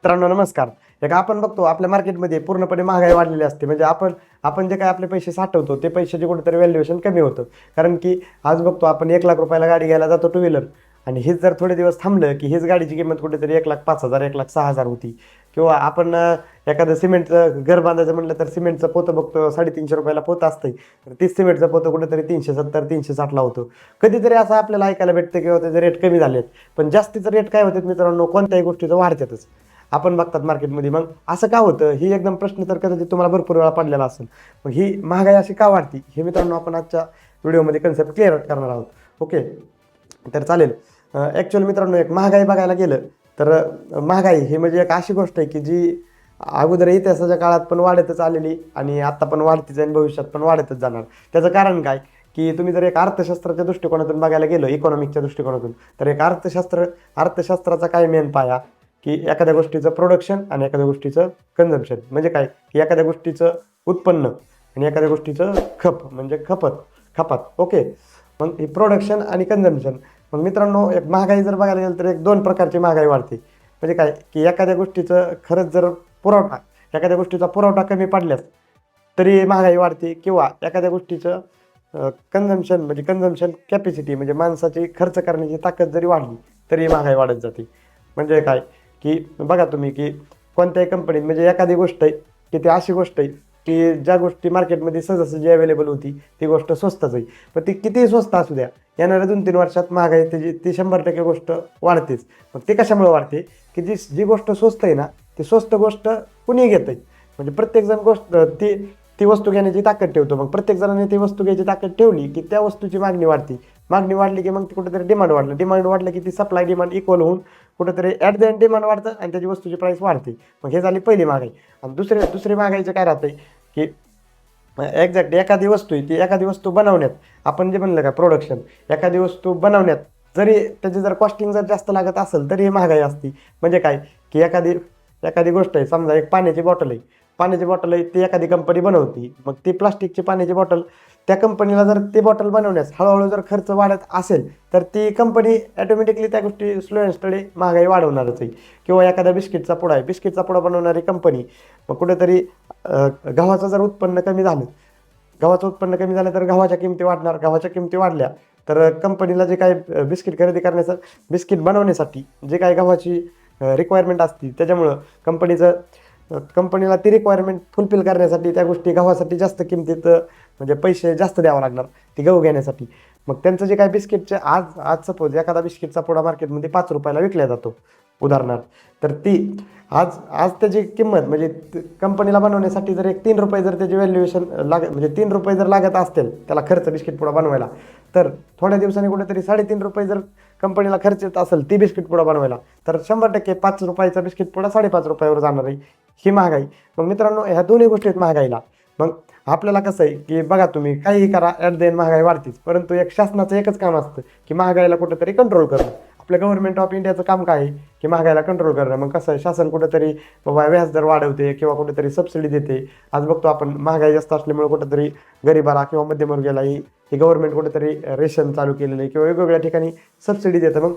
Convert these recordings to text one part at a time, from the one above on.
मित्रांनो नमस्कार. आपण बघतो आपल्या मार्केटमध्ये पूर्णपणे महागाई वाढलेली असते. म्हणजे आपण जे काही आपले पैसे साठवतो ते पैशाचे कुठेतरी व्हॅल्युएशन कमी होतं. कारण की आज बघतो आपण 1,00,000 रुपयाला गाडी घ्यायला जातो टू व्हीलर, आणि हेच जर थोडे दिवस थांबलं की हीच गाडीची किंमत कुठेतरी 1,05,000 1,06,000 होती. किंवा आपण एखादं सिमेंटचं घर बांधायचं म्हटलं तर सिमेंटचं पोतं बघतो 350 रुपयाला पोतं असतं, तर तीच सिमेंटचं पोतं कुठेतरी 370 360ला होतं. कधीतरी असं आपल्याला ऐकायला भेटतं किंवा त्याचे रेट कमी झालेत. पण जास्तीचं रेट काय होतात मित्रांनो, कोणत्याही गोष्टीचं वाढतातच आपण बघतात मार्केटमध्ये. मग असं का होतं ही एकदम प्रश्न तर कदाचित तुम्हाला भरपूर वेळा पडलेला असेल. मग ही महागाई अशी का वाढती हे मित्रांनो आपण आजच्या व्हिडिओमध्ये कन्सेप्ट क्लिअर करणार आहोत. ओके, तर चालेल. ॲक्च्युअली मित्रांनो एक महागाई बघायला गेलं तर महागाई ही म्हणजे एक अशी गोष्ट आहे की जी अगोदर इतिहासाच्या काळात पण वाढतच आलेली आणि आत्ता पण वाढतीच आणि भविष्यात पण वाढतच जाणार. त्याचं कारण काय की तुम्ही जर एक अर्थशास्त्राच्या दृष्टिकोनातून बघायला गेलो, इकॉनॉमिकच्या दृष्टिकोनातून, तर एक अर्थशास्त्राचा काय मेन पाया की एखाद्या गोष्टीचं प्रोडक्शन आणि एखाद्या गोष्टीचं कन्झम्पशन. म्हणजे काय की एखाद्या गोष्टीचं उत्पन्न आणि एखाद्या गोष्टीचं खपात. ओके, मग ही प्रोडक्शन आणि कन्झम्पशन. मग मित्रांनो एक महागाई जर बघायला गेलं तर एक दोन प्रकारची महागाई वाढते. म्हणजे काय की एखाद्या गोष्टीचं खरंच जर एखाद्या गोष्टीचा पुरवठा कमी पडल्यास तरी महागाई वाढते, किंवा एखाद्या गोष्टीचं कन्झम्पशन कॅपॅसिटी म्हणजे माणसाची खर्च करण्याची ताकद जरी वाढली तरी महागाई वाढत जाते. म्हणजे काय की बघा तुम्ही की कोणत्याही कंपनीत म्हणजे एखादी गोष्ट आहे की ती अशी गोष्ट आहे की ज्या गोष्टी मार्केटमध्ये सहजासहजी अवेलेबल होती ती गोष्ट स्वस्तच आहे, पण ती कितीही स्वस्त असू द्या येणाऱ्या 2-3 वर्षात महागाई ती 100% गोष्ट वाढतेच. मग ते कशामुळे वाढते की जी गोष्ट स्वस्त आहे ना ती स्वस्त गोष्ट कुणी घेत आहे. म्हणजे प्रत्येकजण गोष्ट ती वस्तू घेण्याची ताकद ठेवतो. मग प्रत्येक जणाने ती वस्तू घ्यायची ताकद ठेवली की त्या वस्तूची मागणी वाढते. मागणी वाढली की मग ती कुठेतरी डिमांड वाढलं की ती सप्लाय डिमांड इक्वल होऊन कुठेतरी ॲट द एंड डिमांड वाढतं आणि त्याची वस्तूची प्राईस वाढते. मग हे झाली पहिली महागाई. आणि दुसरी महागाईचं काय राहतं की एक्झॅक्टली एखादी वस्तू बनवण्यात, आपण जे म्हणलं का प्रोडक्शन, एखादी वस्तू बनवण्यात जरी त्याची जर कॉस्टिंग जर जास्त लागत असेल तरी ही महागाई असती. म्हणजे काय की एखादी गोष्ट आहे, समजा एक पाण्याची बॉटल आहे ती एखादी कंपनी बनवती. मग ती प्लास्टिकची पाण्याची बॉटल त्या कंपनीला जर ती बॉटल बनवण्यास हळूहळू जर खर्च वाढत असेल तर ती कंपनी ॲटोमॅटिकली त्या गोष्टी स्लो अँड स्टडी महागाई वाढवणारच आहे. किंवा एखादा बिस्किटचा पुडा बनवणारी कंपनी मग कुठेतरी गव्हाचं जर उत्पन्न कमी झालं तर गव्हाच्या किमती वाढल्या तर कंपनीला जे काय बिस्किट बनवण्यासाठी जे काय गव्हाची रिक्वायरमेंट असते त्याच्यामुळं कंपनीला ती रिक्वायरमेंट फुलफिल करण्यासाठी त्या गोष्टी गव्हासाठी जास्त किमतीत म्हणजे पैसे जास्त द्यावं लागणार ती गहू घेण्यासाठी. मग त्यांचं जे काय बिस्किटचे आज सपोज एखादा बिस्किटचा पुडा मार्केटमध्ये 5 रुपयाला विकला जातो उदाहरणार्थ, तर ती आज त्याची किंमत म्हणजे कंपनीला बनवण्यासाठी जर एक 3 रुपये जर त्याची व्हॅल्युएशन म्हणजे 3 रुपये जर लागत असतील त्याला खर्च बिस्किट पुडा बनवायला, तर थोड्या दिवसांनी कुठेतरी 3.5 रुपये जर कंपनीला खर्च येत असेल ती बिस्किट पुडा बनवायला, तर 100% 5 रुपयाचा बिस्किट पुडा 5.5 रुपयावर जाणार आहे. ही महागाई. मग मित्रांनो ह्या दोन्ही गोष्टी आहेत महागाईला. मग आपल्याला कसं आहे की बघा तुम्ही काहीही करा ॲट द एंड महागाई वाढतीच, परंतु एक शासनाचं एकच काम असतं की महागाईला कुठेतरी कंट्रोल करणं. आपल्या गव्हर्नमेंट ऑफ इंडियाचं काम काय आहे की महागाईला कंट्रोल करणं. मग कसं आहे, शासन कुठेतरी बाबा व्याजदर वाढवते किंवा कुठेतरी सबसिडी देते. आज बघतो आपण महागाई जास्त असल्यामुळे कुठेतरी गरिबाला किंवा मध्यमवर्गीयाला ही गव्हर्नमेंट कुठेतरी रेशन चालू केलेलं आहे किंवा वेगवेगळ्या ठिकाणी सबसिडी देतं. मग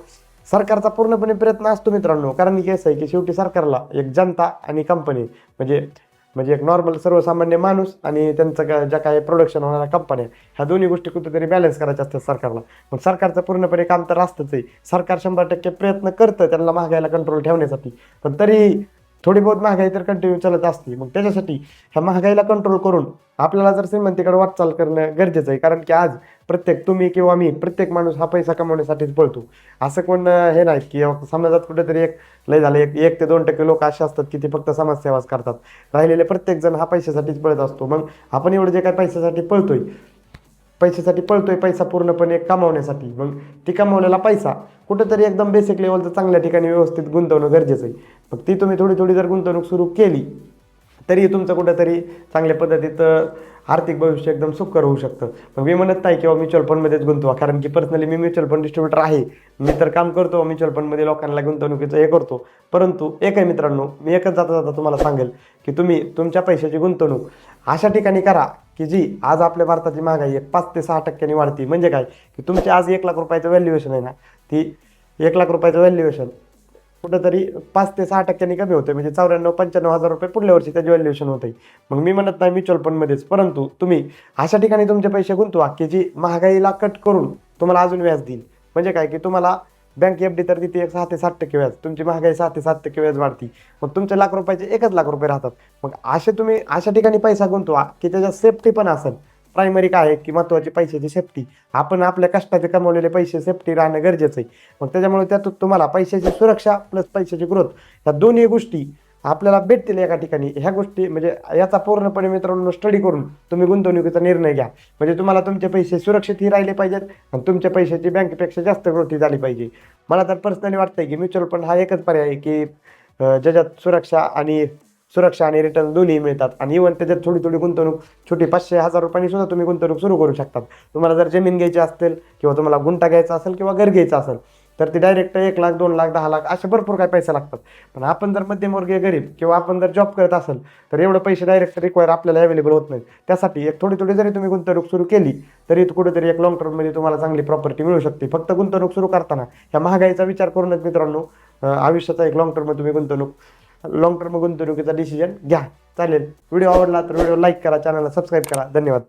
सरकारचा पूर्णपणे प्रयत्न असतो मित्रांनो, कारण की असं आहे की शेवटी सरकारला एक जनता आणि कंपनी म्हणजे एक नॉर्मल सर्वसामान्य माणूस आणि त्यांचं ज्या काही प्रोडक्शन होणाऱ्या कंपन्या, ह्या दोन्ही गोष्टी कुठेतरी बॅलन्स करायच्या असतात सरकारला. मग सरकारचं पूर्णपणे काम तर असतंच आहे. सरकार 100% प्रयत्न करतं त्यांना महागाईला कंट्रोल ठेवण्यासाठी, पण तरीही थोडी बहुत महागाई तर कंटिन्यू चालत असते. मग त्याच्यासाठी ह्या महागाईला कंट्रोल करून आपल्याला जर श्रीमंतीकडे वाटचाल करणं गरजेचं आहे. कारण की आज तुम्ही किंवा मी प्रत्येक माणूस हा पैसा कमवण्यासाठीच पळतो. असं कोण हे नाही की समाजात कुठेतरी लय झालं 1 ते 2% लोक असे असतात की ते फक्त समाजसेवाच करतात. राहिलेले प्रत्येकजण हा पैशासाठीच पळत असतो. मग आपण एवढं जे काय पैशासाठी पळतोय पैसा पूर्णपणे कमावण्यासाठी, मग ती कमावलेला पैसा कुठेतरी एकदम बेसिक लेवलचं चांगल्या ठिकाणी व्यवस्थित गुंतवणं गरजेचं आहे. मग ती तुम्ही थोडी जर गुंतवणूक सुरू केली तरी तुमचं कुठेतरी चांगल्या पद्धतीत आर्थिक भविष्य एकदम सुखकर होऊ शकतं. मग मी म्हणत नाही किंवा म्युच्युअल फंडमध्येच गुंतवा, कारण की पर्सनली मी म्युच्युअल फंड डिस्ट्रीब्युटर आहे. मी तर काम करतो म्युच्युअल फंडमध्ये लोकांना गुंतवणुकीचं हे करतो. परंतु एक आहे मित्रांनो, मी एकच जाता तुम्हाला सांगेल की तुम्ही तुमच्या पैशाची गुंतवणूक अशा ठिकाणी करा की जी आज आपल्या भारताची महागाई 5 ते 6% वाढती. म्हणजे काय की तुमची आज 1,00,000 रुपयाचं व्हॅल्युएशन आहे ना, ती 1,00,000 रुपयाचं व्हॅल्युएशन कुठंतरी 5 ते 6% कमी होते, म्हणजे 94-95 हजार रुपये पुढल्या वर्षी त्याचे व्हॅल्युएशन होते. मग मी म्हणत नाही म्युच्युअल फंडमध्येच, परंतु तुम्ही अशा ठिकाणी तुमचे पैसे गुंतवा की जी महागाईला कट करून तुम्हाला अजून व्याज देईल. म्हणजे काय की तुम्हाला बँक एफ डी तर देते 6 ते 7% व्याज, तुमची महागाई 6 ते 7% व्याज वाढती, मग तुमच्या ₹1,00,000 1,00,000 राहतात. मग असे तुम्ही अशा ठिकाणी पैसा गुंतवा की त्याच्यात सेफ्टी पण असेल. प्रायमरी काय आहे की महत्त्वाची पैशाची सेफ्टी. आपण आपल्या कष्टाचे कमवलेले पैसे सेफ्टी राहणं गरजेचं आहे. मग त्याच्यामुळे त्यातून तुम्हाला पैशाची सुरक्षा प्लस पैशाची ग्रोथ, ह्या दोन्ही गोष्टी आपल्याला भेटतील एका ठिकाणी. ह्या गोष्टी म्हणजे याचा पूर्णपणे मित्रांनो स्टडी करून तुम्ही गुंतवणुकीचा निर्णय घ्या. म्हणजे तुम्हाला तुमचे पैसे सुरक्षितही राहिले पाहिजेत आणि तुमच्या पैशाची बँकेपेक्षा जास्त ग्रोथ झाली पाहिजे. मला तर पर्सनली वाटतंय की म्युच्युअल फंड हा एकच पर्याय आहे की ज्याच्यात सुरक्षा आणि रिटर्न दोन्ही मिळतात. आणि इव्हन त्याच्यात थोडी थोडी गुंतवणूक, छोटी 500-1000 रुपयांनी सुद्धा तुम्ही गुंतवणूक सुरू करू शकतात. तुम्हाला जर जमीन घ्यायची असेल किंवा तुम्हाला गुंठा घ्यायचा असेल किंवा घर घ्यायचं असेल तर ते डायरेक्ट 1,00,000, 2,00,000, 10,00,000 असे भरपूर काय पैसे लागतात. पण आपण जर मध्यमवर्गीय गरीब किंवा आपण जर जॉब करत असेल तर एवढे पैसे डायरेक्ट रिक्वायर आपल्याला अवेलेबल होत नाहीत. त्यासाठी एक थोडी थोडी जरी तुम्ही गुंतवणूक सुरू केली तरी कुठेतरी एक लॉंग टर्ममध्ये तुम्हाला चांगली प्रॉपर्टी मिळू शकते. फक्त गुंतवणूक सुरू करताना ह्या महागाईचा विचार करूनच मित्रांनो आयुष्याचा एक लॉंग टर्म गुंतवणुकीचा डिसिजन घ्या. चालेल. व्हिडिओ आवडला तर व्हिडिओ लाईक करा, चॅनलला सबस्क्राईब करा. धन्यवाद.